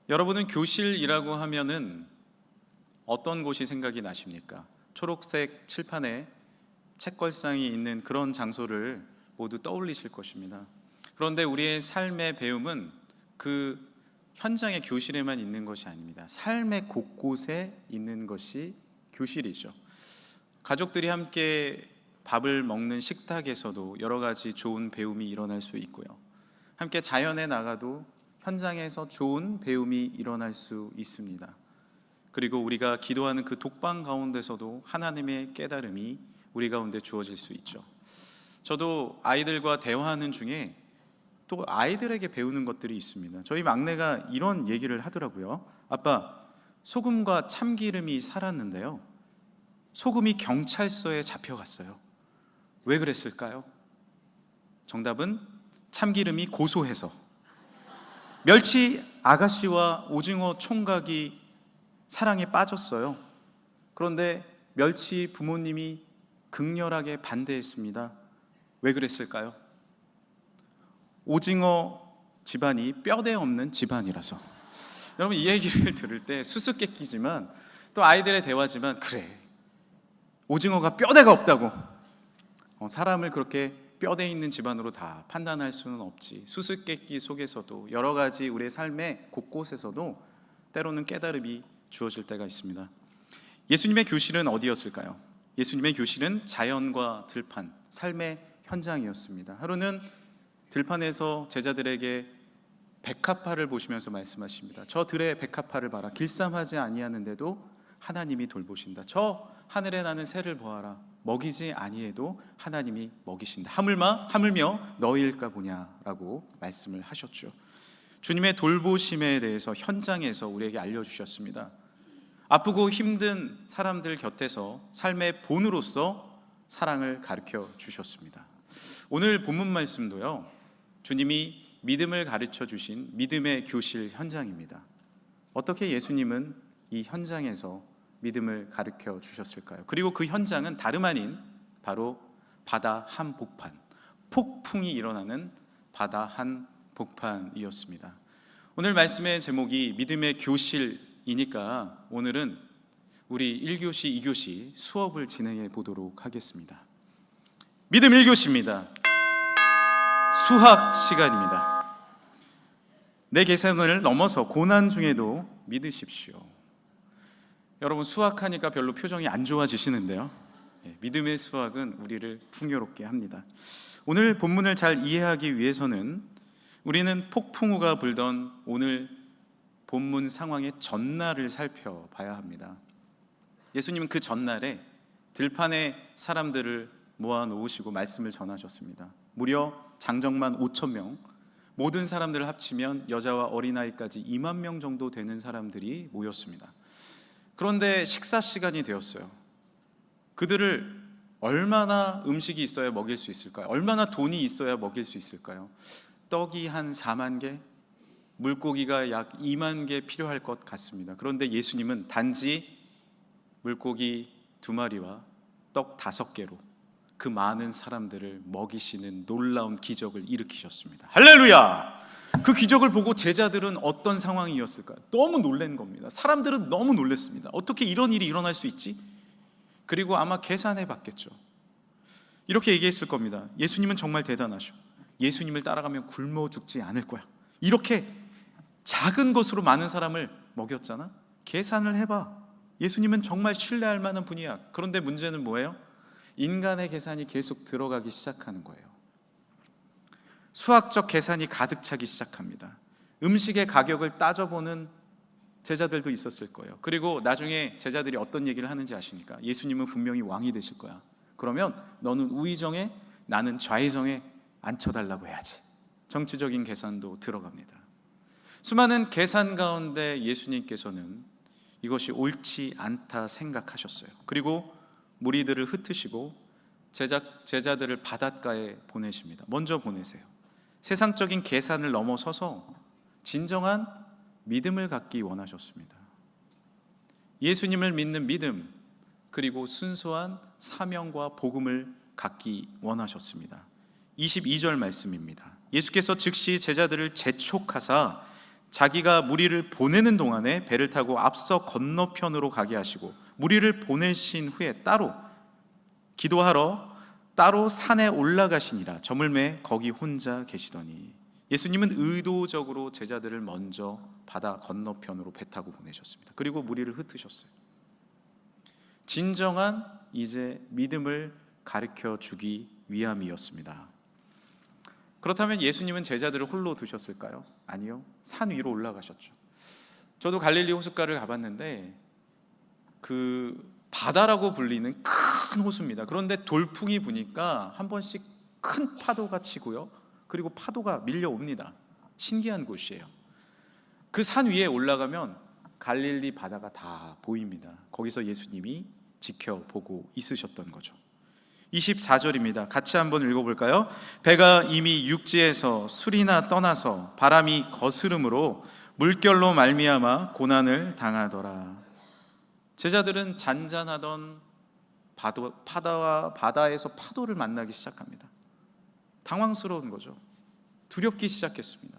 여러분은 교실이라고 하면은 어떤 곳이 생각이 나십니까? 초록색 칠판에 책걸상이 있는 그런 장소를 모두 떠올리실 것입니다. 그런데 우리의 삶의 배움은 그 현장의 교실에만 있는 것이 아닙니다. 삶의 곳곳에 있는 것이 교실이죠. 가족들이 함께 밥을 먹는 식탁에서도 여러 가지 좋은 배움이 일어날 수 있고요. 함께 자연에 나가도 현장에서 좋은 배움이 일어날 수 있습니다. 그리고 우리가 기도하는 그 독방 가운데서도 하나님의 깨달음이 우리 가운데 주어질 수 있죠. 저도 아이들과 대화하는 중에 또 아이들에게 배우는 것들이 있습니다. 저희 막내가 이런 얘기를 하더라고요. 아빠, 소금과 참기름이 살았는데요, 소금이 경찰서에 잡혀갔어요. 왜 그랬을까요? 정답은 참기름이 고소해서. 멸치 아가씨와 오징어 총각이 사랑에 빠졌어요. 그런데 멸치 부모님이 극렬하게 반대했습니다. 왜 그랬을까요? 오징어 집안이 뼈대 없는 집안이라서. 여러분, 이 얘기를 들을 때 수수께끼지만 또 아이들의 대화지만, 그래, 오징어가 뼈대가 없다고 사람을 그렇게 뼈대 있는 집안으로 다 판단할 수는 없지. 수수께끼 속에서도 여러 가지 우리의 삶의 곳곳에서도 때로는 깨달음이 주어질 때가 있습니다. 예수님의 교실은 어디였을까요? 예수님의 교실은 자연과 들판, 삶의 현장이었습니다. 하루는 들판에서 제자들에게 백합화를 보시면서 말씀하십니다. 저 들의 백합화를 봐라. 길쌈하지 아니하는데도 하나님이 돌보신다. 저 하늘에 나는 새를 보아라. 먹이지 아니해도 하나님이 먹이신다. 하물며 너희일까 보냐라고 말씀을 하셨죠. 주님의 돌보심에 대해서 현장에서 우리에게 알려주셨습니다. 아프고 힘든 사람들 곁에서 삶의 본으로서 사랑을 가르쳐 주셨습니다. 오늘 본문 말씀도요, 주님이 믿음을 가르쳐 주신 믿음의 교실 현장입니다. 어떻게 예수님은 이 현장에서 믿음을 가르쳐 주셨을까요? 그리고 그 현장은 다름 아닌 바로 바다 한복판, 폭풍이 일어나는 바다 한복판이었습니다. 오늘 말씀의 제목이 믿음의 교실이니까 오늘은 우리 1교시, 2교시 수업을 진행해 보도록 하겠습니다. 믿음 1교시입니다. 수학 시간입니다. 내 계산을 넘어서 고난 중에도 믿으십시오. 여러분, 수학하니까 별로 표정이 안 좋아지시는데요, 믿음의 수학은 우리를 풍요롭게 합니다. 오늘 본문을 잘 이해하기 위해서는 우리는 폭풍우가 불던 오늘 본문 상황의 전날을 살펴봐야 합니다. 예수님은 그 전날에 들판에 사람들을 모아놓으시고 말씀을 전하셨습니다. 무려 장정만 5,000명, 모든 사람들을 합치면 여자와 어린아이까지 2만 명 정도 되는 사람들이 모였습니다. 그런데 식사 시간이 되었어요. 그들을 얼마나 음식이 있어야 먹일 수 있을까요? 얼마나 돈이 있어야 먹일 수 있을까요? 떡이 한 4만 개, 물고기가 약 2만 개 필요할 것 같습니다. 그런데 예수님은 단지 물고기 2마리와 떡 5개로 그 많은 사람들을 먹이시는 놀라운 기적을 일으키셨습니다. 할렐루야! 그 기적을 보고 제자들은 어떤 상황이었을까요? 너무 놀란 겁니다. 사람들은 너무 놀랐습니다. 어떻게 이런 일이 일어날 수 있지? 그리고 아마 계산해 봤겠죠. 이렇게 얘기했을 겁니다. 예수님은 정말 대단하셔. 예수님을 따라가면 굶어 죽지 않을 거야. 이렇게 작은 것으로 많은 사람을 먹였잖아. 계산을 해봐. 예수님은 정말 신뢰할 만한 분이야. 그런데 문제는 뭐예요? 인간의 계산이 계속 들어가기 시작하는 거예요. 수학적 계산이 가득 차기 시작합니다. 음식의 가격을 따져보는 제자들도 있었을 거예요. 그리고 나중에 제자들이 어떤 얘기를 하는지 아십니까? 예수님은 분명히 왕이 되실 거야. 그러면 너는 우의정에, 나는 좌의정에 앉혀달라고 해야지. 정치적인 계산도 들어갑니다. 수많은 계산 가운데 예수님께서는 이것이 옳지 않다 생각하셨어요. 그리고 무리들을 흩으시고 제자들을 바닷가에 보내십니다. 먼저 보내세요. 세상적인 계산을 넘어서서 진정한 믿음을 갖기 원하셨습니다. 예수님을 믿는 믿음, 그리고 순수한 사명과 복음을 갖기 원하셨습니다. 22절 말씀입니다. 예수께서 즉시 제자들을 재촉하사 자기가 무리를 보내는 동안에 배를 타고 앞서 건너편으로 가게 하시고, 무리를 보내신 후에 따로 기도하러 따로 산에 올라가시니라. 저물매 거기 혼자 계시더니, 예수님은 의도적으로 제자들을 먼저 바다 건너편으로 배 타고 보내셨습니다. 그리고 무리를 흩으셨어요. 진정한 이제 믿음을 가르쳐 주기 위함이었습니다. 그렇다면 예수님은 제자들을 홀로 두셨을까요? 아니요. 산 위로 올라가셨죠. 저도 갈릴리 호숫가를 가봤는데 그 바다라고 불리는 큰 호수입니다. 그런데 돌풍이 부니까 한 번씩 큰 파도가 치고요, 그리고 파도가 밀려옵니다. 신기한 곳이에요. 그 산 위에 올라가면 갈릴리 바다가 다 보입니다. 거기서 예수님이 지켜보고 있으셨던 거죠. 24절입니다. 같이 한번 읽어볼까요? 배가 이미 육지에서 술이나 떠나서 바람이 거스름으로 물결로 말미암아 고난을 당하더라. 제자들은 잔잔하던 바다에서 파도를 만나기 시작합니다. 당황스러운 거죠. 두렵기 시작했습니다.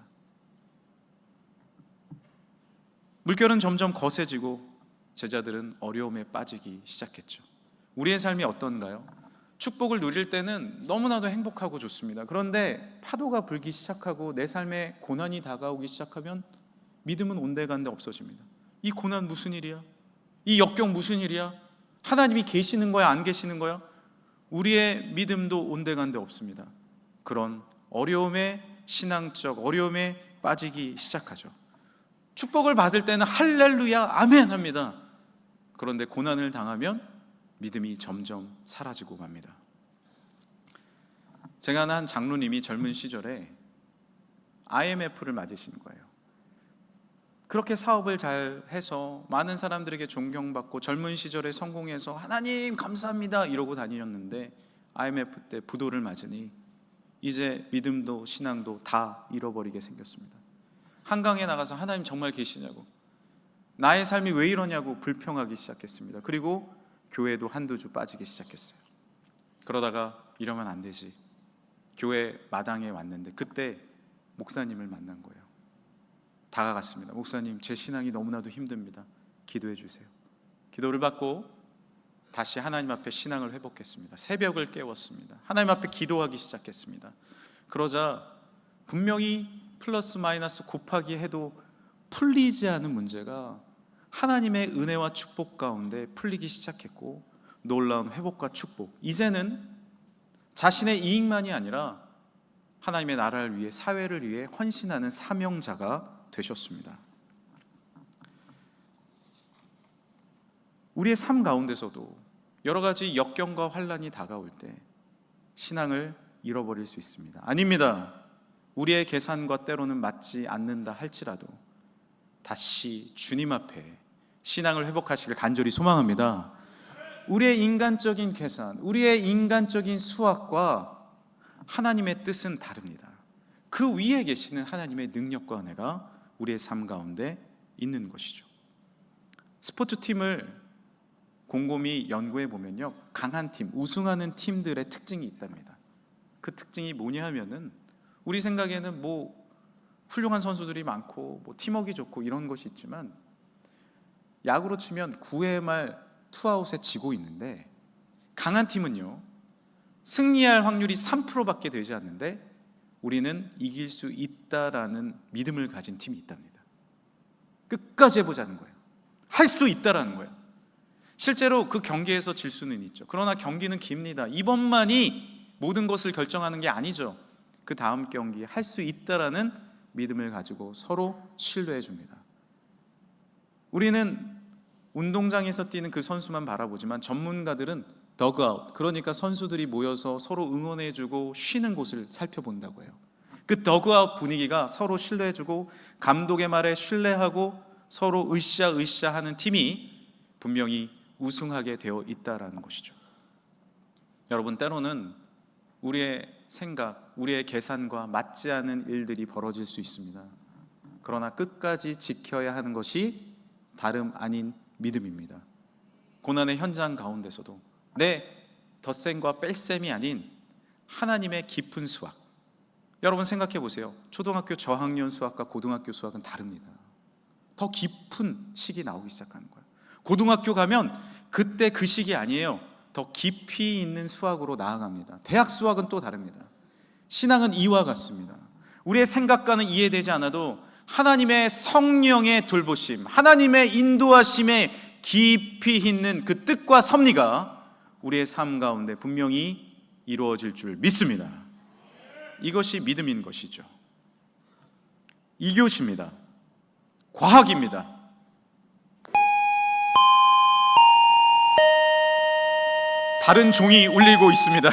물결은 점점 거세지고 제자들은 어려움에 빠지기 시작했죠. 우리의 삶이 어떤가요? 축복을 누릴 때는 너무나도 행복하고 좋습니다. 그런데 파도가 불기 시작하고 내 삶에 고난이 다가오기 시작하면 믿음은 온데간데 없어집니다. 이 고난 무슨 일이야? 이 역경 무슨 일이야? 하나님이 계시는 거야, 안 계시는 거야? 우리의 믿음도 온데간데 없습니다. 그런 어려움에, 신앙적 어려움에 빠지기 시작하죠. 축복을 받을 때는 할렐루야 아멘 합니다. 그런데 고난을 당하면 믿음이 점점 사라지고 갑니다. 제가 아는 한 장로님이 젊은 시절에 IMF를 맞으신 거예요. 그렇게 사업을 잘 해서 많은 사람들에게 존경받고 젊은 시절에 성공해서 하나님 감사합니다 이러고 다니셨는데, IMF 때 부도를 맞으니 이제 믿음도 신앙도 다 잃어버리게 생겼습니다. 한강에 나가서 하나님 정말 계시냐고, 나의 삶이 왜 이러냐고 불평하기 시작했습니다. 그리고 교회도 한두 주 빠지기 시작했어요. 그러다가 이러면 안 되지, 교회 마당에 왔는데 그때 목사님을 만난 거예요. 다가갔습니다. 목사님, 제 신앙이 너무나도 힘듭니다. 기도해 주세요. 기도를 받고 다시 하나님 앞에 신앙을 회복했습니다. 새벽을 깨웠습니다. 하나님 앞에 기도하기 시작했습니다. 그러자 분명히 플러스 마이너스 곱하기 해도 풀리지 않은 문제가 하나님의 은혜와 축복 가운데 풀리기 시작했고, 놀라운 회복과 축복, 이제는 자신의 이익만이 아니라 하나님의 나라를 위해, 사회를 위해 헌신하는 사명자가 되셨습니다. 우리의 삶 가운데서도 여러 가지 역경과 환난이 다가올 때 신앙을 잃어버릴 수 있습니다. 아닙니다. 우리의 계산과 때로는 맞지 않는다 할지라도 다시 주님 앞에 신앙을 회복하시길 간절히 소망합니다. 우리의 인간적인 계산, 우리의 인간적인 수학과 하나님의 뜻은 다릅니다. 그 위에 계시는 하나님의 능력과 은혜가 우리의 삶 가운데 있는 것이죠. 스포츠팀을 곰곰이 연구해 보면요, 강한 팀, 우승하는 팀들의 특징이 있답니다. 그 특징이 뭐냐 하면은, 우리 생각에는 뭐 훌륭한 선수들이 많고 뭐 팀워크가 좋고 이런 것이 있지만, 야구로 치면 9회 말 투아웃에 지고 있는데 강한 팀은요, 승리할 확률이 3%밖에 되지 않는데 우리는 이길 수 있다라는 믿음을 가진 팀이 있답니다. 끝까지 해보자는 거예요. 할 수 있다라는 거예요. 실제로 그 경기에서 질 수는 있죠. 그러나 경기는 깁니다. 이번만이 모든 것을 결정하는 게 아니죠. 그 다음 경기에 할 수 있다라는 믿음을 가지고 서로 신뢰해 줍니다. 우리는 운동장에서 뛰는 그 선수만 바라보지만 전문가들은 더그아웃, 그러니까 선수들이 모여서 서로 응원해주고 쉬는 곳을 살펴본다고 해요. 그 더그아웃 분위기가 서로 신뢰해주고 감독의 말에 신뢰하고 서로 으쌰으쌰 하는 팀이 분명히 우승하게 되어 있다라는 것이죠. 여러분, 때로는 우리의 생각, 우리의 계산과 맞지 않은 일들이 벌어질 수 있습니다. 그러나 끝까지 지켜야 하는 것이 다름 아닌 믿음입니다. 고난의 현장 가운데서도 내 덧셈과 뺄셈이 아닌 하나님의 깊은 수학, 여러분 생각해 보세요. 초등학교 저학년 수학과 고등학교 수학은 다릅니다. 더 깊은 식이 나오기 시작하는 거예요. 고등학교 가면 그때 그 식이 아니에요. 더 깊이 있는 수학으로 나아갑니다. 대학 수학은 또 다릅니다. 신앙은 이와 같습니다. 우리의 생각과는 이해되지 않아도 하나님의 성령의 돌보심, 하나님의 인도하심에 깊이 있는 그 뜻과 섭리가 우리의 삶 가운데 분명히 이루어질 줄 믿습니다. 이것이 믿음인 것이죠. 이교시입니다. 과학입니다. 다른 종이 울리고 있습니다.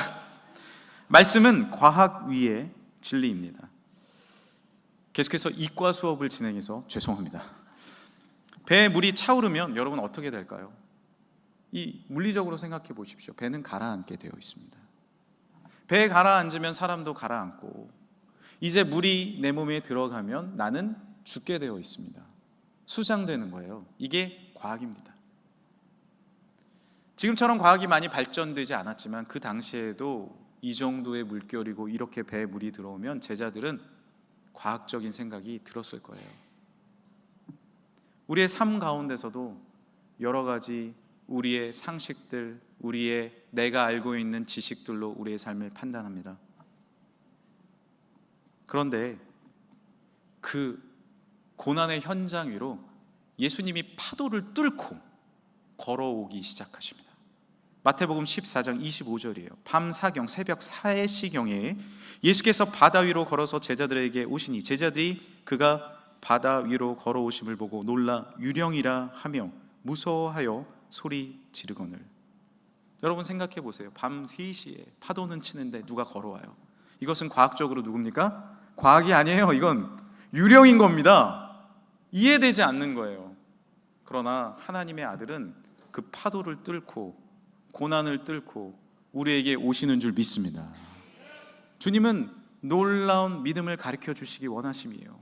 말씀은 과학 위의 진리입니다. 계속해서 이과 수업을 진행해서 죄송합니다. 배에 물이 차오르면 여러분 어떻게 될까요? 이 물리적으로 생각해 보십시오. 배는 가라앉게 되어 있습니다. 배에 가라앉으면 사람도 가라앉고, 이제 물이 내 몸에 들어가면 나는 죽게 되어 있습니다. 수장되는 거예요. 이게 과학입니다. 지금처럼 과학이 많이 발전되지 않았지만 그 당시에도 이 정도의 물결이고 이렇게 배에 물이 들어오면 제자들은 과학적인 생각이 들었을 거예요. 우리의 삶 가운데서도 여러 가지 우리의 상식들, 우리의 내가 알고 있는 지식들로 우리의 삶을 판단합니다. 그런데 그 고난의 현장 위로 예수님이 파도를 뚫고 걸어오기 시작하십니다. 마태복음 14장 25절이에요. 밤 사경 새벽 4시경에 예수께서 바다 위로 걸어서 제자들에게 오시니 제자들이 그가 바다 위로 걸어오심을 보고 놀라 유령이라 하며 무서워하여 소리 지르거늘. 여러분 생각해 보세요. 밤 3시에 파도는 치는데 누가 걸어와요? 이것은 과학적으로 누굽니까? 과학이 아니에요. 이건 유령인 겁니다. 이해되지 않는 거예요. 그러나 하나님의 아들은 그 파도를 뚫고 고난을 뚫고 우리에게 오시는 줄 믿습니다. 주님은 놀라운 믿음을 가르쳐 주시기 원하심이에요.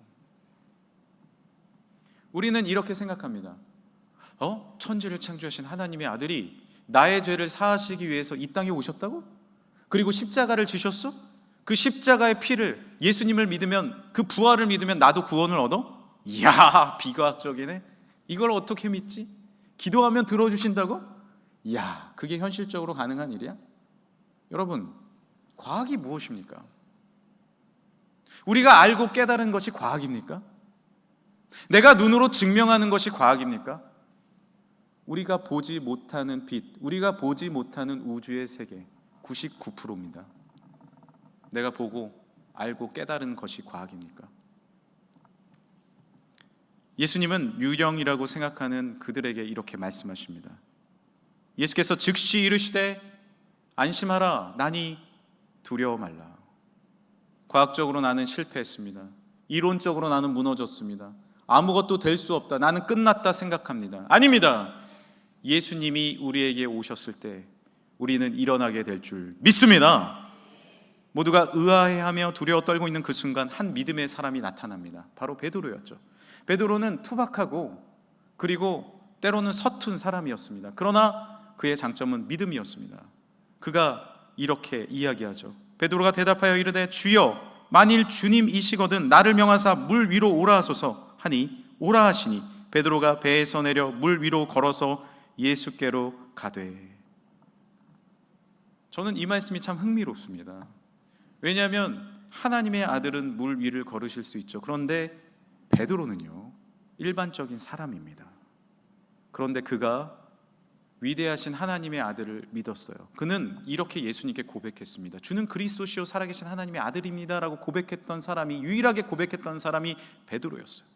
우리는 이렇게 생각합니다. 천지를 창조하신 하나님의 아들이 나의 죄를 사하시기 위해서 이 땅에 오셨다고? 그리고 십자가를 지셨어? 그 십자가의 피를, 예수님을 믿으면, 그 부활을 믿으면 나도 구원을 얻어? 이야, 비과학적이네. 이걸 어떻게 믿지? 기도하면 들어주신다고? 이야, 그게 현실적으로 가능한 일이야? 여러분, 과학이 무엇입니까? 우리가 알고 깨달은 것이 과학입니까? 내가 눈으로 증명하는 것이 과학입니까? 우리가 보지 못하는 빛, 우리가 보지 못하는 우주의 세계 99%입니다. 내가 보고 알고 깨달은 것이 과학입니까? 예수님은 유령이라고 생각하는 그들에게 이렇게 말씀하십니다. 예수께서 즉시 이르시되 안심하라, 나니 두려워 말라. 과학적으로 나는 실패했습니다. 이론적으로 나는 무너졌습니다. 아무것도 될 수 없다, 나는 끝났다 생각합니다. 아닙니다. 예수님이 우리에게 오셨을 때 우리는 일어나게 될 줄 믿습니다. 모두가 의아해하며 두려워 떨고 있는 그 순간 한 믿음의 사람이 나타납니다. 바로 베드로였죠. 베드로는 투박하고 그리고 때로는 서툰 사람이었습니다. 그러나 그의 장점은 믿음이었습니다. 그가 이렇게 이야기하죠. 베드로가 대답하여 이르되 주여, 만일 주님이시거든 나를 명하사 물 위로 오라 하소서 하니 오라 하시니 베드로가 배에서 내려 물 위로 걸어서 예수께로 가되. 저는 이 말씀이 참 흥미롭습니다. 왜냐하면 하나님의 아들은 물 위를 걸으실 수 있죠. 그런데 베드로는요, 일반적인 사람입니다. 그런데 그가 위대하신 하나님의 아들을 믿었어요. 그는 이렇게 예수님께 고백했습니다. 주는 그리스도시요 살아계신 하나님의 아들입니다 라고 고백했던 사람이, 유일하게 고백했던 사람이 베드로였어요.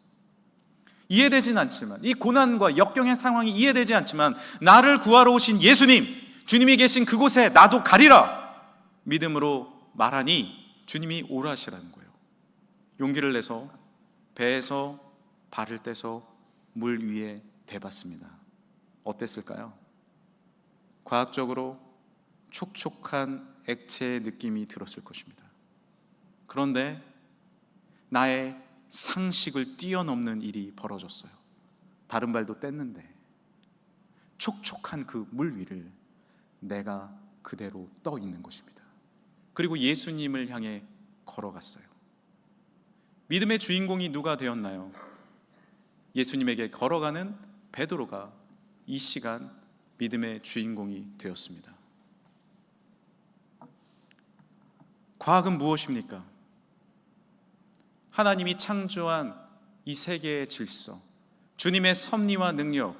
이해되진 않지만, 이 고난과 역경의 상황이 이해되지 않지만, 나를 구하러 오신 예수님, 주님이 계신 그곳에 나도 가리라 믿음으로 말하니 주님이 오라시라는 거예요. 용기를 내서 배에서 발을 떼서 물 위에 대봤습니다. 어땠을까요? 과학적으로 촉촉한 액체의 느낌이 들었을 것입니다. 그런데 나의 상식을 뛰어넘는 일이 벌어졌어요. 다른 발도 뗐는데 촉촉한 그 물 위를 내가 그대로 떠 있는 것입니다. 그리고 예수님을 향해 걸어갔어요. 믿음의 주인공이 누가 되었나요? 예수님에게 걸어가는 베드로가 이 시간 믿음의 주인공이 되었습니다. 과학은 무엇입니까? 하나님이 창조한 이 세계의 질서, 주님의 섭리와 능력,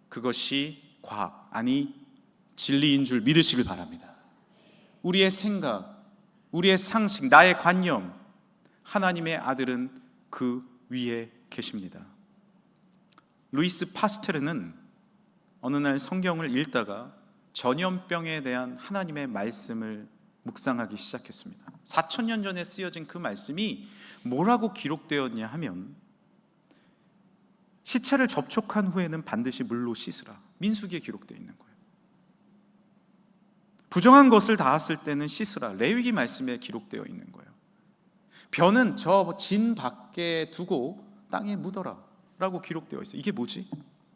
그것이 과학, 아니 진리인 줄 믿으시길 바랍니다. 우리의 생각, 우리의 상식, 나의 관념, 하나님의 아들은 그 위에 계십니다. 루이스 파스테르는 어느 날 성경을 읽다가 전염병에 대한 하나님의 말씀을 묵상하기 시작했습니다. 4,000년 전에 쓰여진 그 말씀이 뭐라고 기록되었냐 하면, 시체를 접촉한 후에는 반드시 물로 씻으라, 민수기에 기록되어 있는 거예요. 부정한 것을 닿았을 때는 씻으라, 레위기 말씀에 기록되어 있는 거예요. 변은 저 진 밖에 두고 땅에 묻어라 라고 기록되어 있어요. 이게 뭐지?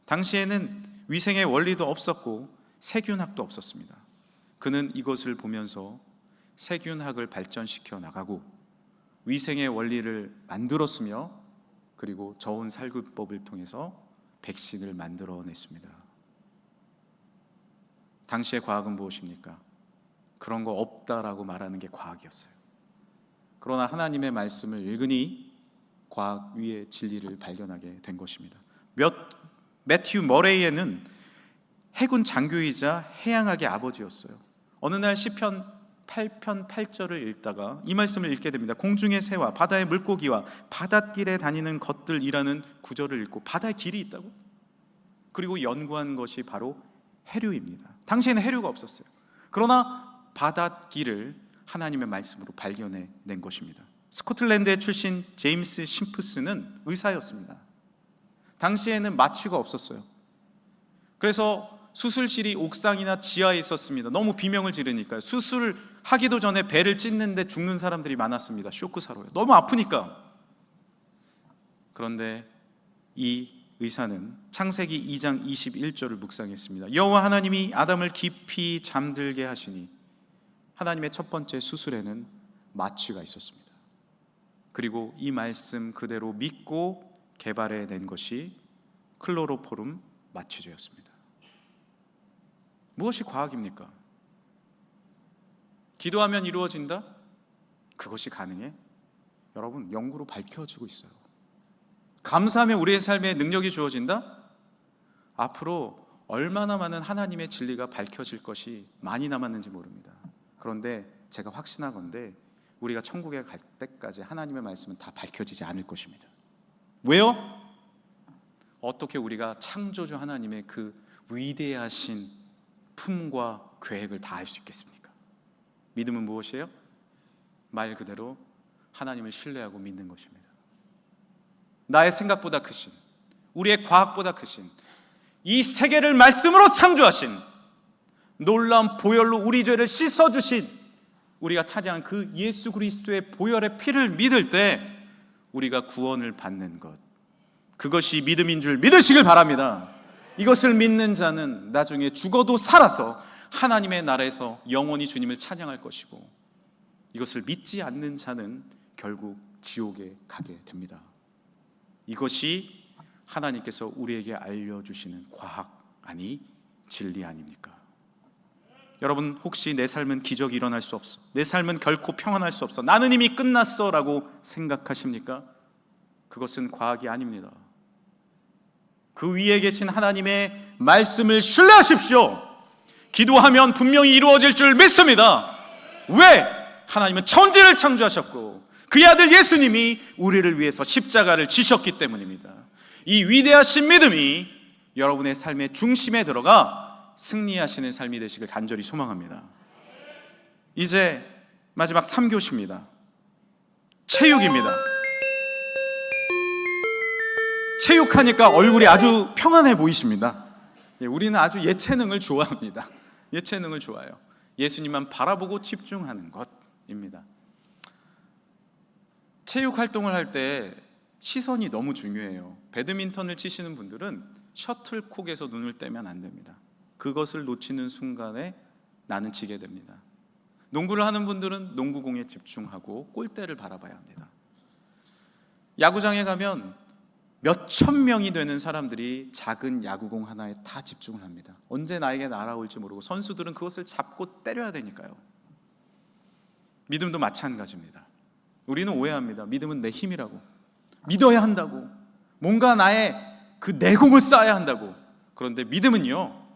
당시에는 위생의 원리도 없었고 세균학도 없었습니다. 그는 이것을 보면서 세균학을 발전시켜 나가고 위생의 원리를 만들었으며, 그리고 저온 살균법을 통해서 백신을 만들어냈습니다. 당시의 과학은 무엇입니까? 그런 거 없다라고 말하는 게 과학이었어요. 그러나 하나님의 말씀을 읽으니 과학 위의 진리를 발견하게 된 것입니다. 매튜 머레이에는 해군 장교이자 해양학의 아버지였어요. 어느 날 시편 8편 8절을 읽다가 이 말씀을 읽게 됩니다. 공중의 새와 바다의 물고기와 바닷길에 다니는 것들이라는 구절을 읽고, 바다에 길이 있다고? 그리고 연구한 것이 바로 해류입니다. 당시에는 해류가 없었어요. 그러나 바닷길을 하나님의 말씀으로 발견해낸 것입니다. 스코틀랜드의 출신 제임스 심프스는 의사였습니다. 당시에는 마취가 없었어요. 그래서 수술실이 옥상이나 지하에 있었습니다. 너무 비명을 지르니까요. 수술을 하기도 전에 배를 찢는데 죽는 사람들이 많았습니다. 쇼크사로요. 너무 아프니까. 그런데 이 의사는 창세기 2장 21절을 묵상했습니다. 여호와 하나님이 아담을 깊이 잠들게 하시니 하나님의 첫 번째 수술에는 마취가 있었습니다. 그리고 이 말씀 그대로 믿고 개발해낸 것이 클로로포름 마취제였습니다. 무엇이 과학입니까? 기도하면 이루어진다? 그것이 가능해? 여러분, 연구로 밝혀지고 있어요. 감사하면 우리의 삶에 능력이 주어진다? 앞으로 얼마나 많은 하나님의 진리가 밝혀질 것이 많이 남았는지 모릅니다. 그런데 제가 확신하건대 우리가 천국에 갈 때까지 하나님의 말씀은 다 밝혀지지 않을 것입니다. 왜요? 어떻게 우리가 창조주 하나님의 그 위대하신 품과 계획을 다 알 수 있겠습니까? 믿음은 무엇이에요? 말 그대로 하나님을 신뢰하고 믿는 것입니다. 나의 생각보다 크신, 우리의 과학보다 크신, 이 세계를 말씀으로 창조하신, 놀라운 보혈로 우리 죄를 씻어주신, 우리가 차지한 그 예수 그리스도의 보혈의 피를 믿을 때 우리가 구원을 받는 것, 그것이 믿음인 줄 믿으시길 바랍니다. 이것을 믿는 자는 나중에 죽어도 살아서 하나님의 나라에서 영원히 주님을 찬양할 것이고, 이것을 믿지 않는 자는 결국 지옥에 가게 됩니다. 이것이 하나님께서 우리에게 알려주시는 과학, 아니 진리 아닙니까? 여러분, 혹시 내 삶은 기적이 일어날 수 없어, 내 삶은 결코 평안할 수 없어, 나는 이미 끝났어 라고 생각하십니까? 그것은 과학이 아닙니다. 그 위에 계신 하나님의 말씀을 신뢰하십시오. 기도하면 분명히 이루어질 줄 믿습니다. 왜? 하나님은 천지를 창조하셨고 그의 아들 예수님이 우리를 위해서 십자가를 지셨기 때문입니다. 이 위대하신 믿음이 여러분의 삶의 중심에 들어가 승리하시는 삶이 되시길 간절히 소망합니다. 이제 마지막 3교시입니다. 체육입니다. 체육하니까 얼굴이 아주 평안해 보이십니다. 우리는 아주 예체능을 좋아합니다. 예체능을 좋아해요. 예수님만 바라보고 집중하는 것입니다. 체육 활동을 할 때 시선이 너무 중요해요. 배드민턴을 치시는 분들은 셔틀콕에서 눈을 떼면 안 됩니다. 그것을 놓치는 순간에 나는 지게 됩니다. 농구를 하는 분들은 농구공에 집중하고 골대를 바라봐야 합니다. 야구장에 가면 몇천 명이 되는 사람들이 작은 야구공 하나에 다 집중을 합니다. 언제 나에게 날아올지 모르고 선수들은 그것을 잡고 때려야 되니까요. 믿음도 마찬가지입니다. 우리는 오해합니다. 믿음은 내 힘이라고, 믿어야 한다고, 뭔가 나의 그 내공을 쌓아야 한다고. 그런데 믿음은요,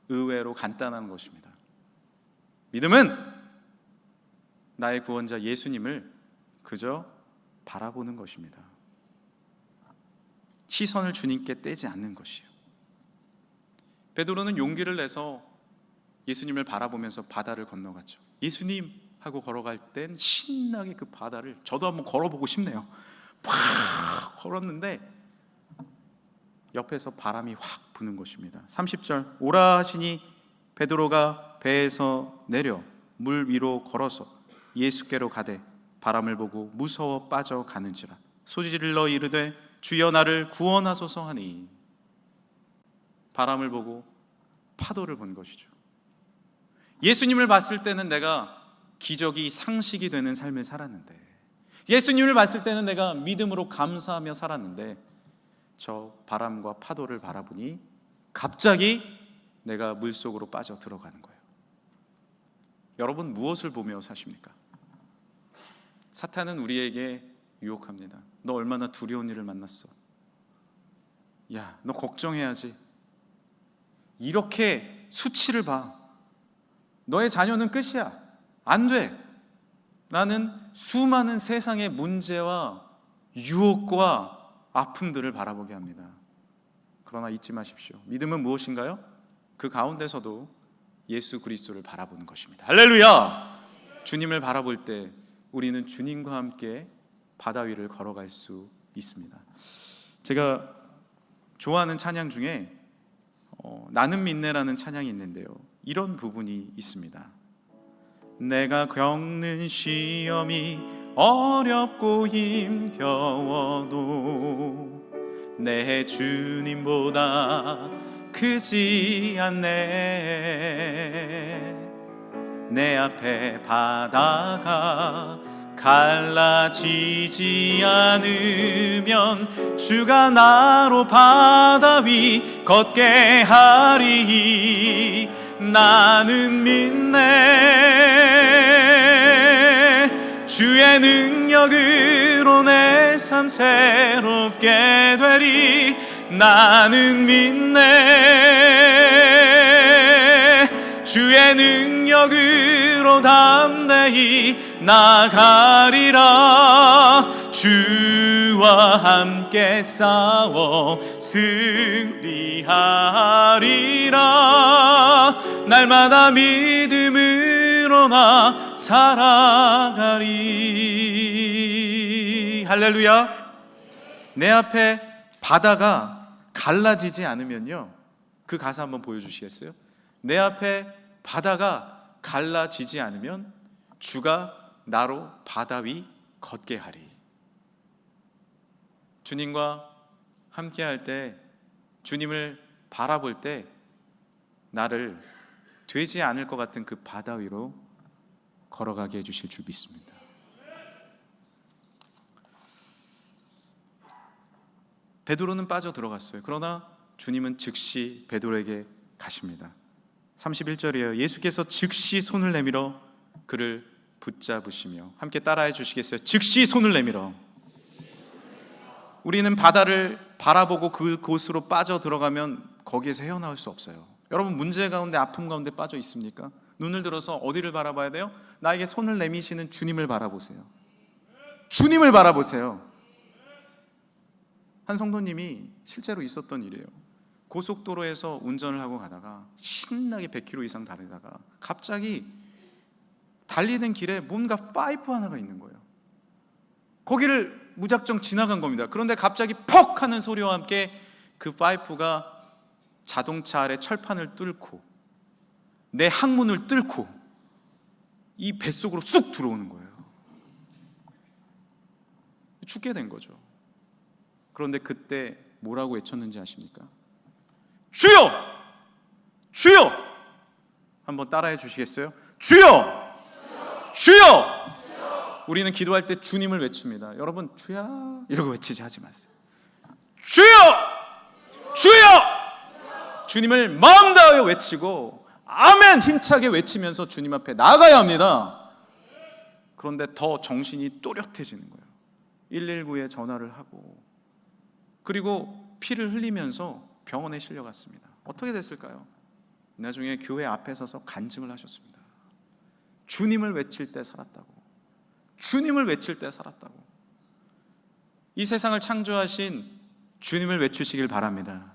의외로 간단한 것입니다. 믿음은 나의 구원자 예수님을 그저 바라보는 것입니다. 시선을 주님께 떼지 않는 것이요. 베드로는 용기를 내서 예수님을 바라보면서 바다를 건너갔죠. 예수님 하고 걸어갈 땐 신나게 그 바다를, 저도 한번 걸어보고 싶네요. 팍 걸었는데 옆에서 바람이 확 부는 것입니다. 30절, 오라 하시니 베드로가 배에서 내려 물 위로 걸어서 예수께로 가되 바람을 보고 무서워 빠져가는지라 소리질러 이르되 주여 나를 구원하소서 하니. 바람을 보고 파도를 본 것이죠. 예수님을 봤을 때는 내가 기적이 상식이 되는 삶을 살았는데, 예수님을 봤을 때는 내가 믿음으로 감사하며 살았는데, 저 바람과 파도를 바라보니 갑자기 내가 물속으로 빠져 들어가는 거예요. 여러분, 무엇을 보며 사십니까? 사탄은 우리에게 유혹합니다. 너 얼마나 두려운 일을 만났어. 야, 너 걱정해야지. 이렇게 수치를 봐. 너의 자녀는 끝이야. 안 돼. 라는 수많은 세상의 문제와 유혹과 아픔들을 바라보게 합니다. 그러나 잊지 마십시오. 믿음은 무엇인가요? 그 가운데서도 예수 그리스도를 바라보는 것입니다. 할렐루야! 주님을 바라볼 때 우리는 주님과 함께 바다 위를 걸어갈 수 있습니다. 제가 좋아하는 찬양 중에 나는 믿네라는 찬양이 있는데요, 이런 부분이 있습니다. 내가 겪는 시험이 어렵고 힘겨워도 내 주님보다 크지 않네. 내 앞에 바다가 갈라지지 않으면 주가 나로 바다 위 걷게 하리. 나는 믿네. 주의 능력으로 내 삶 새롭게 되리. 나는 믿네. 주의 능력으로 담대히 나가리라. 주와 함께 싸워 승리하리라. 날마다 믿음으로 나 살아가리. 할렐루야. 내 앞에 바다가 갈라지지 않으면요, 그 가사 한번 보여주시겠어요? 내 앞에 바다가 갈라지지 않으면 주가 나로 바다 위 걷게 하리. 주님과 함께 할 때, 주님을 바라볼 때 나를 되지 않을 것 같은 그 바다 위로 걸어가게 해주실 줄 믿습니다. 베드로는 빠져 들어갔어요. 그러나 주님은 즉시 베드로에게 가십니다. 31절이에요. 예수께서 즉시 손을 내밀어 그를 붙잡으시며, 함께 따라해 주시겠어요? 즉시 손을 내밀어. 우리는 바다를 바라보고 그곳으로 빠져 들어가면 거기에서 헤어나올 수 없어요. 여러분, 문제 가운데, 아픔 가운데 빠져 있습니까? 눈을 들어서 어디를 바라봐야 돼요? 나에게 손을 내미시는 주님을 바라보세요. 주님을 바라보세요. 한 성도님이 실제로 있었던 일이에요. 고속도로에서 운전을 하고 가다가 신나게 100km 이상 달리다가 갑자기 달리는 길에 뭔가 파이프 하나가 있는 거예요. 거기를 무작정 지나간 겁니다. 그런데 갑자기 퍽 하는 소리와 함께 그 파이프가 자동차 아래 철판을 뚫고 내 항문을 뚫고 이 뱃속으로 쑥 들어오는 거예요. 죽게 된 거죠. 그런데 그때 뭐라고 외쳤는지 아십니까? 주여! 주여! 한번 따라해 주시겠어요? 주여! 주여! 우리는 기도할 때 주님을 외칩니다. 여러분, 주야 이러고 외치지 하지 마세요. 주여! 주여! 주님을 마음 다하여 외치고 아멘 힘차게 외치면서 주님 앞에 나아가야 합니다. 그런데 더 정신이 또렷해지는 거예요. 119에 전화를 하고, 그리고 피를 흘리면서 병원에 실려갔습니다. 어떻게 됐을까요? 나중에 교회 앞에 서서 간증을 하셨습니다. 주님을 외칠 때 살았다고. 주님을 외칠 때 살았다고. 이 세상을 창조하신 주님을 외치시길 바랍니다.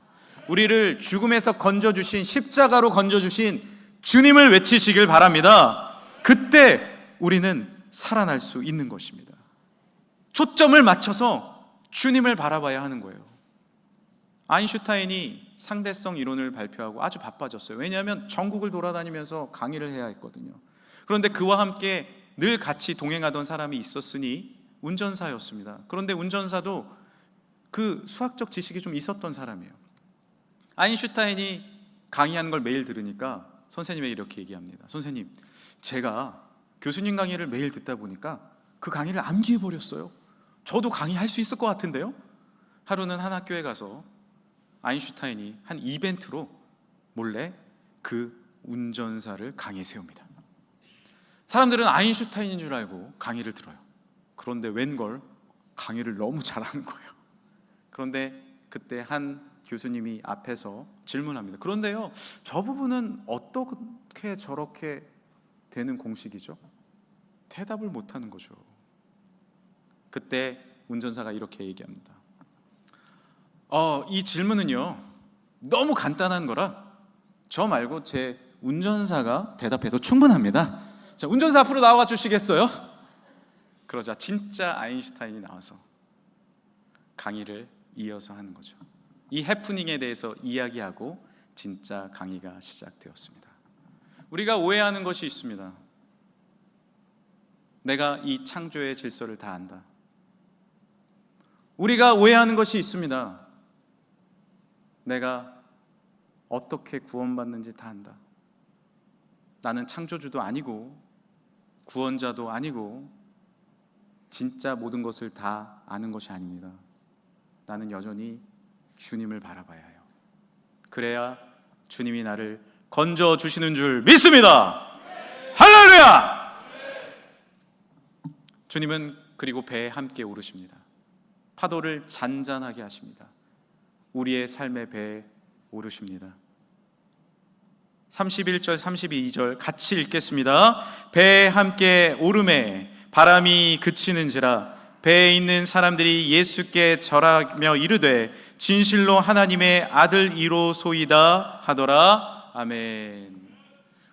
우리를 죽음에서 건져주신, 십자가로 건져주신 주님을 외치시길 바랍니다. 그때 우리는 살아날 수 있는 것입니다. 초점을 맞춰서 주님을 바라봐야 하는 거예요. 아인슈타인이 상대성 이론을 발표하고 아주 바빠졌어요. 왜냐하면 전국을 돌아다니면서 강의를 해야 했거든요. 그런데 그와 함께 늘 같이 동행하던 사람이 있었으니 운전사였습니다. 그런데 운전사도 그 수학적 지식이 좀 있었던 사람이에요. 아인슈타인이 강의하는 걸 매일 들으니까 선생님에게 이렇게 얘기합니다. 선생님, 제가 교수님 강의를 매일 듣다 보니까 그 강의를 암기해버렸어요. 저도 강의할 수 있을 것 같은데요? 하루는 한 학교에 가서 아인슈타인이 한 이벤트로 몰래 그 운전사를 강의에 세웁니다. 사람들은 아인슈타인인 줄 알고 강의를 들어요. 그런데 웬걸 강의를 너무 잘하는 거예요. 그런데 그때 한 교수님이 앞에서 질문합니다. 그런데요, 저 부분은 어떻게 저렇게 되는 공식이죠? 대답을 못하는 거죠. 그때 운전사가 이렇게 얘기합니다. 이 질문은요 너무 간단한 거라 저 말고 제 운전사가 대답해도 충분합니다. 자, 운전사 앞으로 나와 주시겠어요? 그러자 진짜 아인슈타인이 나와서 강의를 이어서 하는 거죠. 이 해프닝에 대해서 이야기하고 진짜 강의가 시작되었습니다. 우리가 오해하는 것이 있습니다. 내가 이 창조의 질서를 다 안다. 우리가 오해하는 것이 있습니다. 내가 어떻게 구원받는지 다 안다. 나는 창조주도 아니고 구원자도 아니고 진짜 모든 것을 다 아는 것이 아닙니다. 나는 여전히 주님을 바라봐야 해요. 그래야 주님이 나를 건져주시는 줄 믿습니다. 할렐루야! 주님은 그리고 배에 함께 오르십니다. 파도를 잔잔하게 하십니다. 우리의 삶의 배에 오르십니다. 31절 32절 같이 읽겠습니다. 배에 함께 오르매 바람이 그치는지라 배에 있는 사람들이 예수께 절하며 이르되 진실로 하나님의 아들이로소이다 하더라. 아멘.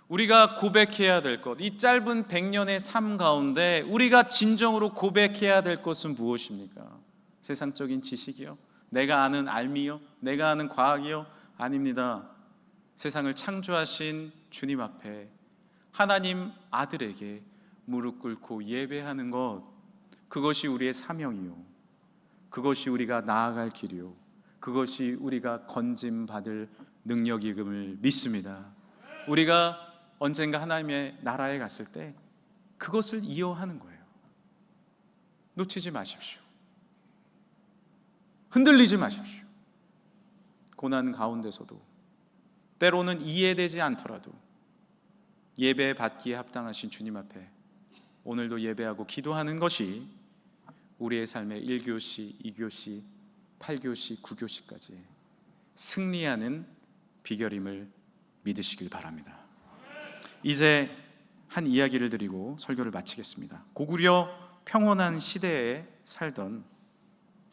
우리가 고백해야 될 것, 이 짧은 100년의 삶 가운데 우리가 진정으로 고백해야 될 것은 무엇입니까? 세상적인 지식이요? 내가 아는 알미요? 내가 아는 과학이요? 아닙니다. 세상을 창조하신 주님 앞에 하나님 아들에게 무릎 꿇고 예배하는 것, 그것이 우리의 사명이요, 그것이 우리가 나아갈 길이요, 그것이 우리가 건짐받을 능력임을 믿습니다. 우리가 언젠가 하나님의 나라에 갔을 때 그것을 이어하는 거예요. 놓치지 마십시오. 흔들리지 마십시오. 고난 가운데서도 때로는 이해되지 않더라도 예배 받기에 합당하신 주님 앞에 오늘도 예배하고 기도하는 것이 우리의 삶의 1교시, 2교시, 8교시, 9교시까지 승리하는 비결임을 믿으시길 바랍니다. 이제 한 이야기를 드리고 설교를 마치겠습니다. 고구려 평온한 시대에 살던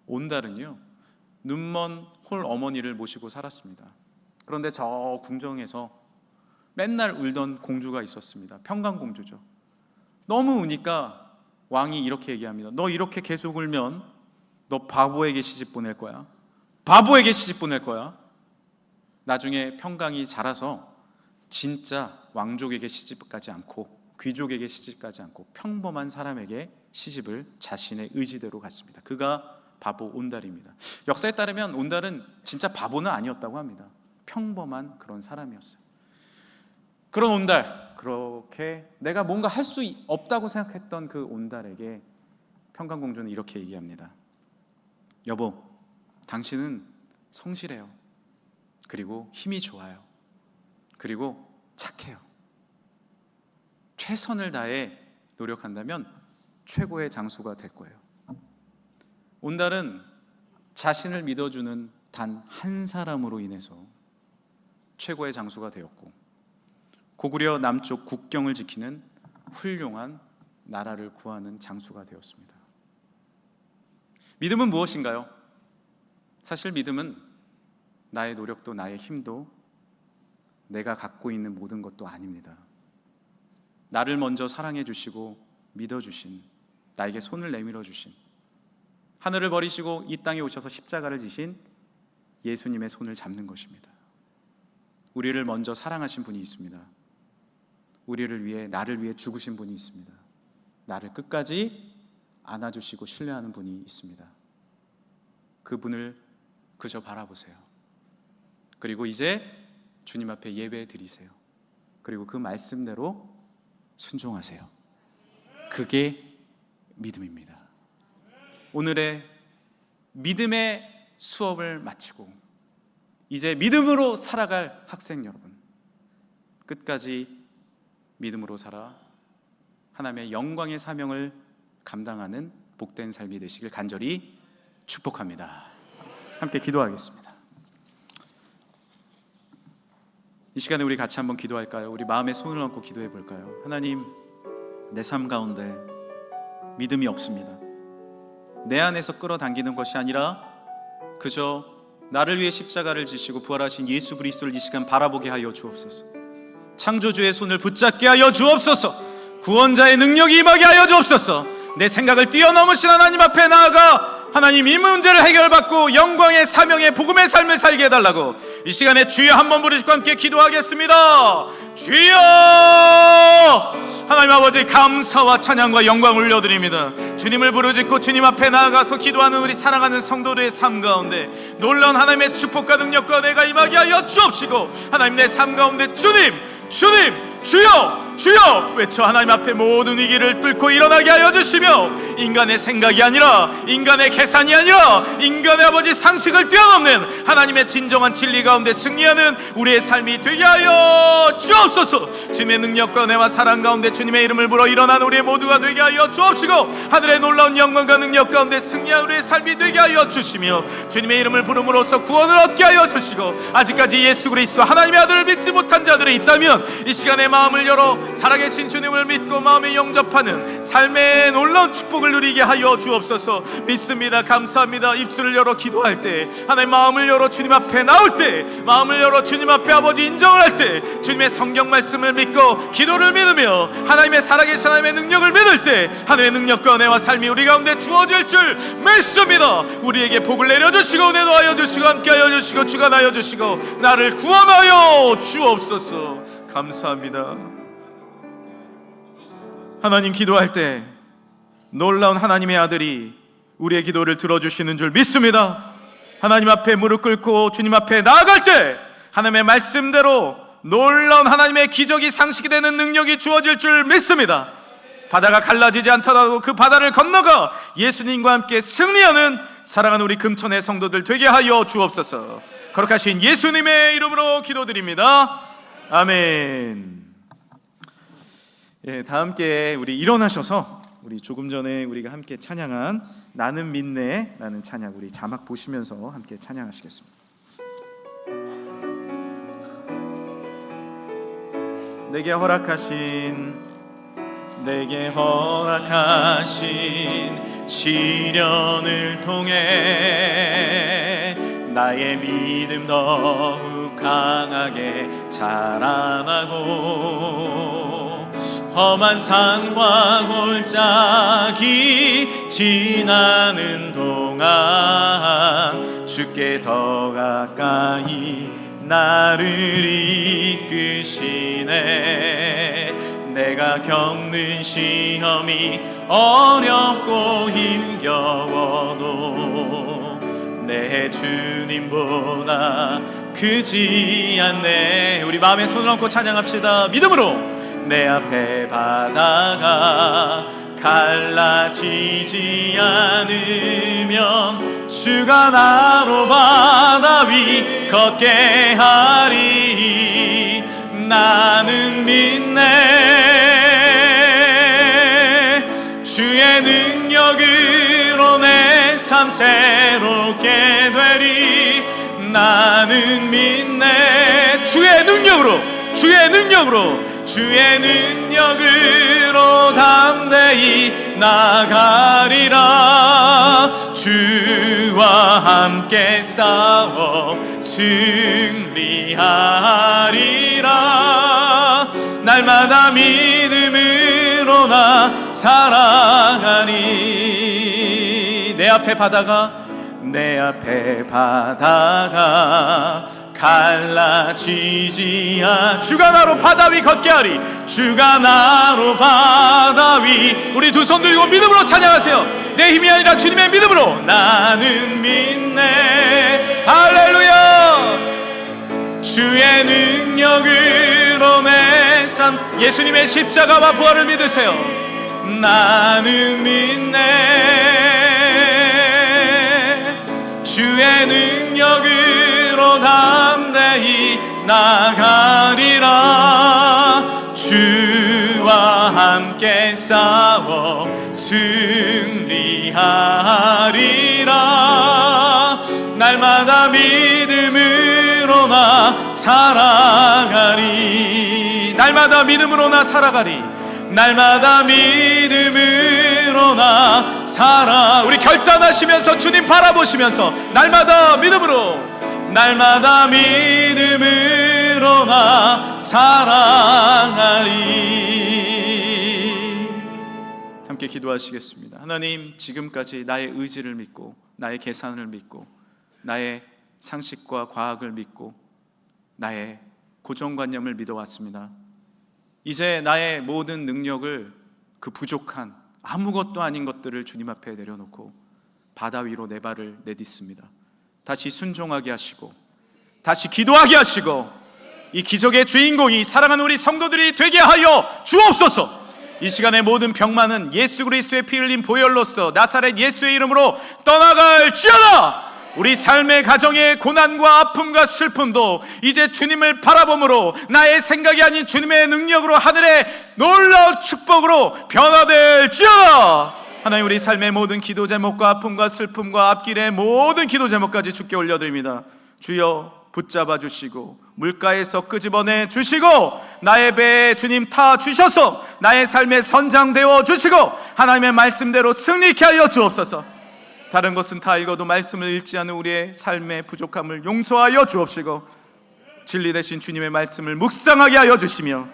온달은요, 눈먼 홀 어머니를 모시고 살았습니다. 그런데 저 궁정에서 맨날 울던 공주가 있었습니다. 평강공주죠. 너무 우니까 왕이 이렇게 얘기합니다. 너 이렇게 계속 울면 너 바보에게 시집 보낼 거야. 바보에게 시집 보낼 거야. 나중에 평강이 자라서 진짜 왕족에게 시집가지 않고 귀족에게 시집가지 않고 평범한 사람에게 시집을 자신의 의지대로 갔습니다. 그가 바보 온달입니다. 역사에 따르면 온달은 진짜 바보는 아니었다고 합니다. 평범한 그런 사람이었어요. 그런 온달, 그렇게 내가 뭔가 할 수 없다고 생각했던 그 온달에게 평강공주는 이렇게 얘기합니다. 여보, 당신은 성실해요. 그리고 힘이 좋아요. 그리고 착해요. 최선을 다해 노력한다면 최고의 장수가 될 거예요. 온달은 자신을 믿어주는 단 한 사람으로 인해서 최고의 장수가 되었고, 고구려 남쪽 국경을 지키는 훌륭한 나라를 구하는 장수가 되었습니다. 믿음은 무엇인가요? 사실 믿음은 나의 노력도 나의 힘도 내가 갖고 있는 모든 것도 아닙니다. 나를 먼저 사랑해 주시고 믿어 주신, 나에게 손을 내밀어 주신, 하늘을 버리시고 이 땅에 오셔서 십자가를 지신 예수님의 손을 잡는 것입니다. 우리를 먼저 사랑하신 분이 있습니다. 우리를 위해, 나를 위해 죽으신 분이 있습니다. 나를 끝까지 안아주시고 신뢰하는 분이 있습니다. 그분을 그저 바라보세요. 그리고 이제 주님 앞에 예배 드리세요. 그리고 그 말씀대로 순종하세요. 그게 믿음입니다. 오늘의 믿음의 수업을 마치고 이제 믿음으로 살아갈 학생 여러분, 끝까지 믿음으로 살아 하나님의 영광의 사명을 감당하는 복된 삶이 되시길 간절히 축복합니다. 함께 기도하겠습니다. 이 시간에 우리 같이 한번 기도할까요? 우리 마음에 손을 얹고 기도해 볼까요? 하나님, 내 삶 가운데 믿음이 없습니다. 내 안에서 끌어당기는 것이 아니라 그저 나를 위해 십자가를 지시고 부활하신 예수 그리스도를 이 시간 바라보게 하여 주옵소서. 창조주의 손을 붙잡게 하여 주옵소서. 구원자의 능력이 임하게 하여 주옵소서. 내 생각을 뛰어넘으신 하나님 앞에 나아가 하나님, 이 문제를 해결받고 영광의 사명의 복음의 삶을 살게 해달라고 이 시간에 주여 한번 부르시고 함께 기도하겠습니다. 주여! 하나님 아버지, 감사와 찬양과 영광을 올려드립니다. 주님을 부르짖고 주님 앞에 나아가서 기도하는 우리 사랑하는 성도들의 삶 가운데 놀라운 하나님의 축복과 능력과 은혜가 임하게 하여 주옵시고, 하나님 내 삶 가운데 주님, 주여! 주여! 외쳐 하나님 앞에 모든 위기를 뚫고 일어나게 하여 주시며, 인간의 생각이 아니라, 인간의 계산이 아니라 인간의 아버지 상식을 뛰어넘는 하나님의 진정한 진리 가운데 승리하는 우리의 삶이 되게 하여 주옵소서. 주님의 능력과 은혜와 사랑 가운데 주님의 이름을 불어 일어나는 우리의 모두가 되게 하여 주옵시고, 하늘의 놀라운 영광과 능력 가운데 승리한 우리의 삶이 되게 하여 주시며, 주님의 이름을 부름으로써 구원을 얻게 하여 주시고, 아직까지 예수 그리스도 하나님의 아들을 믿지 못한 자들이 있다면 이 시간에 마음을 열어 살아계신 주님을 믿고 마음에 영접하는 삶의 놀라운 축복을 누리게 하여 주옵소서. 믿습니다. 감사합니다. 입술을 열어 기도할 때, 하나님 마음을 열어 주님 앞에 나올 때, 마음을 열어 주님 앞에 아버지 인정을 할 때, 주님의 성경 말씀을 믿고 기도를 믿으며 하나님의 살아계신 하나님의 능력을 믿을 때, 하나님의 능력과 은혜와 삶이 우리 가운데 주어질 줄 믿습니다. 우리에게 복을 내려주시고 은혜 더하여 주시고 함께하여 주시고 주관하여 주시고 나를 구원하여 주옵소서. 감사합니다. 하나님, 기도할 때 놀라운 하나님의 아들이 우리의 기도를 들어주시는 줄 믿습니다. 하나님 앞에 무릎 꿇고 주님 앞에 나아갈 때 하나님의 말씀대로 놀라운 하나님의 기적이 상식이 되는 능력이 주어질 줄 믿습니다. 바다가 갈라지지 않더라도 그 바다를 건너가 예수님과 함께 승리하는 사랑하는 우리 금천의 성도들 되게 하여 주옵소서. 거룩하신 예수님의 이름으로 기도드립니다. 아멘. 예, 다 함께 우리 일어나셔서 우리 조금 전에 우리가 함께 찬양한 나는 믿네 라는 찬양, 우리 자막 보시면서 함께 찬양하시겠습니다. 내게 허락하신 시련을 통해 나의 믿음 더욱 강하게 자라나고, 험한 산과 골짜기 지나는 동안 주께 더 가까이 나를 이끄시네. 내가 겪는 시험이 어렵고 힘겨워도 내 주님보다 크지 않네. 우리 마음에 손을 얹고 찬양합시다. 믿음으로 내 앞에 바다가 갈라지지 않으면 주가 나로 바다 위 걷게 하리. 나는 믿네. 주의 능력으로 내 삶 새롭게 되리. 나는 믿네. 주의 능력으로 담대히 나가리라. 주와 함께 싸워 승리하리라. 날마다 믿음으로 나 살아가리. 내 앞에 바다가 갈라지지 않. 주가 나로 바다 위 걷게 하리. 주가 나로 바다 위. 우리 두 손 들고 믿음으로 찬양하세요. 내 힘이 아니라 주님의 믿음으로. 나는 믿네. 할렐루야. 주의 능력으로 내 삶. 예수님의 십자가와 부활을 믿으세요. 나는 믿네. 주의 능력으로 담대히 나가리라. 주와 함께 싸워 승리하리라. 날마다 믿음으로 나 살아가리. 날마다 믿음으로 나 살아가리. 날마다 믿음으로 나 살아. 우리 결단하시면서 주님 바라보시면서 날마다 믿음으로 나 살아가리. 함께 기도하시겠습니다. 하나님, 지금까지 나의 의지를 믿고 나의 계산을 믿고 나의 상식과 과학을 믿고 나의 고정관념을 믿어왔습니다. 이제 나의 모든 능력을 그 부족한 아무것도 아닌 것들을 주님 앞에 내려놓고 바다 위로 내 발을 내딛습니다. 다시 순종하게 하시고 다시 기도하게 하시고 이 기적의 주인공이 사랑하는 우리 성도들이 되게 하여 주옵소서. 이 시간의 모든 병만은 예수 그리스도의 피 흘린 보혈로서 나사렛 예수의 이름으로 떠나갈지어다. 우리 삶의 가정의 고난과 아픔과 슬픔도 이제 주님을 바라봄으로 나의 생각이 아닌 주님의 능력으로 하늘의 놀라운 축복으로 변화될지어다. 하나님, 우리 삶의 모든 기도 제목과 아픔과 슬픔과 앞길의 모든 기도 제목까지 주께 올려드립니다. 주여 붙잡아 주시고 물가에서 끄집어내 주시고 나의 배에 주님 타 주셔서 나의 삶에 선장되어 주시고 하나님의 말씀대로 승리케 하여 주옵소서. 다른 것은 다 읽어도 말씀을 읽지 않은 우리의 삶의 부족함을 용서하여 주옵시고 진리 되신 주님의 말씀을 묵상하게 하여 주시며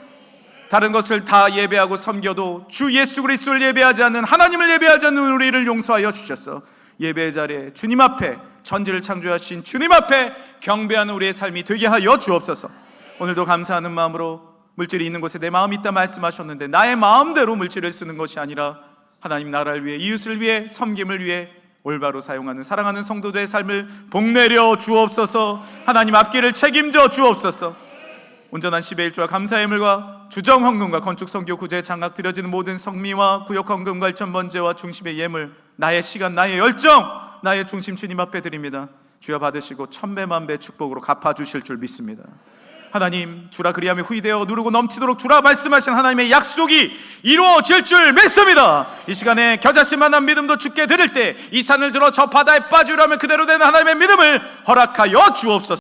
다른 것을 다 예배하고 섬겨도 주 예수 그리스도를 예배하지 않는, 하나님을 예배하지 않는 우리를 용서하여 주셔서 예배의 자리에 주님 앞에, 천지를 창조하신 주님 앞에 경배하는 우리의 삶이 되게 하여 주옵소서. 오늘도 감사하는 마음으로 물질이 있는 곳에 내 마음이 있다 말씀하셨는데 나의 마음대로 물질을 쓰는 것이 아니라 하나님 나라를 위해, 이웃을 위해, 섬김을 위해 올바로 사용하는 사랑하는 성도들의 삶을 복내려 주옵소서. 하나님 앞길을 책임져 주옵소서. 온전한 10의 1조와 감사의 예물과 주정 헌금과 건축 선교 구제 장악 드려지는 모든 성미와 구역 헌금과 일천 번제와 중심의 예물, 나의 시간, 나의 열정, 나의 중심 주님 앞에 드립니다. 주여 받으시고 천배 만배 축복으로 갚아주실 줄 믿습니다. 하나님, 주라 그리하며 후이되어 누르고 넘치도록 주라 말씀하신 하나님의 약속이 이루어질 줄 믿습니다. 이 시간에 겨자씨만한 믿음도 주께 드릴 때 이 산을 들어 저 바다에 빠지라면 그대로 되는 하나님의 믿음을 허락하여 주옵소서.